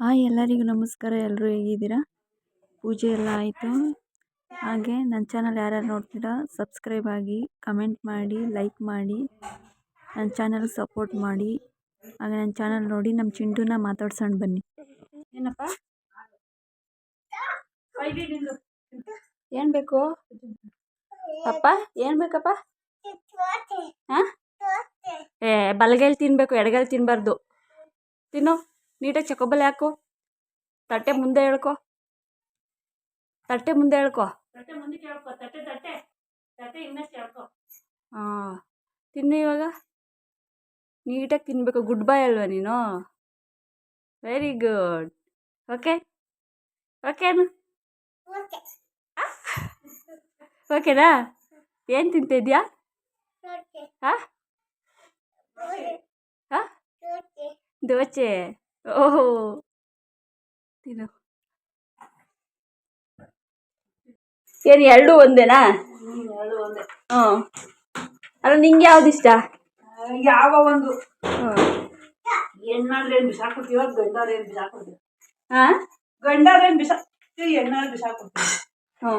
Hi ಎಲ್ಲರಿಗೂ ನಮಸ್ಕಾರ. ಎಲ್ಲರೂ ಹೇಗಿದ್ದೀರಾ? ಪೂಜೆ ಎಲ್ಲ ಆಯಿತು. ಹಾಗೆ ನನ್ನ ಚಾನಲ್ ಯಾರ್ಯಾರು ನೋಡ್ತೀರಾ ಸಬ್ಸ್ಕ್ರೈಬ್ ಆಗಿ, ಕಮೆಂಟ್ ಮಾಡಿ, ಲೈಕ್ ಮಾಡಿ, ನನ್ನ ಚಾನಲ್ ಸಪೋರ್ಟ್ ಮಾಡಿ. ಹಾಗೆ ನನ್ನ ಚಾನಲ್ ನೋಡಿ ನಮ್ಮ ಚಿಂಟುನ ಮಾತಾಡ್ಸೋಣ ಬನ್ನಿ. ಏನಪ್ಪ ಏನು ಬೇಕು ಅಪ್ಪ? ಏನು ಬೇಕಪ್ಪ? ಹಾಂ, ಬಲಗೈಲಿ ತಿನ್ನಬೇಕು, ಎಡಗೈಲಿ ತಿನ್ನಬಾರ್ದು. ತಿನ್ನು ನೀಟಾಗಿ. ಚಕೊಬಲ್ ಹಾಕು. ತಟ್ಟೆ ಮುಂದೆ ಹೇಳ್ಕೊ. ಹಾಂ, ತಿನ್ನು ಇವಾಗ. ನೀಟಾಗಿ ತಿನ್ನಬೇಕು. ಗುಡ್ ಬಾಯ್ ಅಲ್ವಾ ನೀನು? Very good. ಓಕೆನಾ? ಓಕೆನಾ? ಏನು ತಿಂತಿದ್ಯಾ? ಹಾಂ ಹಾಂ, ದೋಸೆ. ಓಹೋ, ತಿನ್ನು. ಏನು ಎರಡು ಒಂದೇನಾ? ಹ್ಞೂ. ಅಲ್ಲ, ನಿಂಗೆ ಯಾವ್ದು ಇಷ್ಟ? ಯಾವ ಒಂದು ಹೆಣ್ಣಾದ್ರೇನು ಬಿಸಾಕೊಡ್ತೀವ, ಗಂಡಾರೇನು ಬಿಸಾಕೊಡ್ತೀವಿ? ಹಾಂ, ಗಂಡಾರೇನು ಬಿಸಾಕ್ತೀವಿ, ಹೆಣ್ಣಾದ್ರೆ ಬಿಸಾಕೊಡ್ತೀವಿ. ಹ್ಞೂ,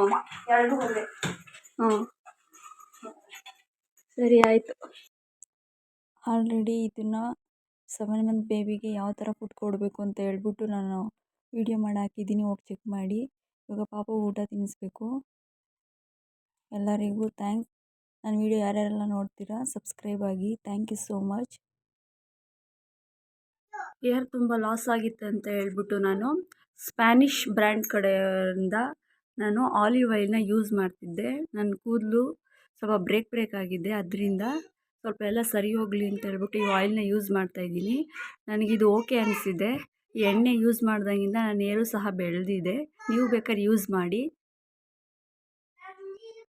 ಎರಡು ಒಂದೇ. ಹ್ಞೂ, ಸರಿ ಆಯಿತು. ಆಲ್ರೆಡಿ ಇದನ್ನು 7 ಮಂತ್ ಬೇಬಿಗೆ ಯಾವ ಥರ ಫುಡ್ ಕೊಡಬೇಕು ಅಂತ ಹೇಳ್ಬಿಟ್ಟು ನಾನು ವಿಡಿಯೋ ಮಾಡಿ ಹಾಕಿದ್ದೀನಿ, ಹೋಗಿ ಚೆಕ್ ಮಾಡಿ. ಇವಾಗ ಪಾಪ ಊಟ ತಿನ್ನಿಸ್ಬೇಕು. ಎಲ್ಲರಿಗೂ ಥ್ಯಾಂಕ್ಸ್. ನನ್ನ ವಿಡಿಯೋ ಯಾರ್ಯಾರೆಲ್ಲ ನೋಡ್ತೀರಾ ಸಬ್ಸ್ಕ್ರೈಬ್ ಆಗಿ. Thank you so much. Hair ತುಂಬ ಲಾಸ್ ಆಗಿತ್ತು ಅಂತ ಹೇಳ್ಬಿಟ್ಟು ನಾನು ಸ್ಪ್ಯಾನಿಷ್ ಬ್ರ್ಯಾಂಡ್ ಕಡೆಯಿಂದ ನಾನು ಆಲಿವ್ ಆಯಿಲ್ನ ಯೂಸ್ ಮಾಡ್ತಿದ್ದೆ. ನನ್ನ ಕೂದಲು ಸ್ವಲ್ಪ ಬ್ರೇಕ್ ಆಗಿದೆ, ಅದರಿಂದ ಸ್ವಲ್ಪ ಎಲ್ಲ ಸರಿ ಹೋಗಲಿ ಅಂತ ಹೇಳ್ಬಿಟ್ಟು ಈ ಆಯಿಲ್ನ ಯೂಸ್ ಮಾಡ್ತಾಯಿದ್ದೀನಿ. ನನಗಿದು ಓಕೆ ಅನಿಸಿದೆ. ಈ ಎಣ್ಣೆ ಯೂಸ್ ಮಾಡ್ದಾಗಿಂದ ನನ್ನ ಹೇರು ಸಹ ಬೆಳೆದಿದೆ. ನೀವು ಬೇಕಾದ್ರೆ ಯೂಸ್ ಮಾಡಿ.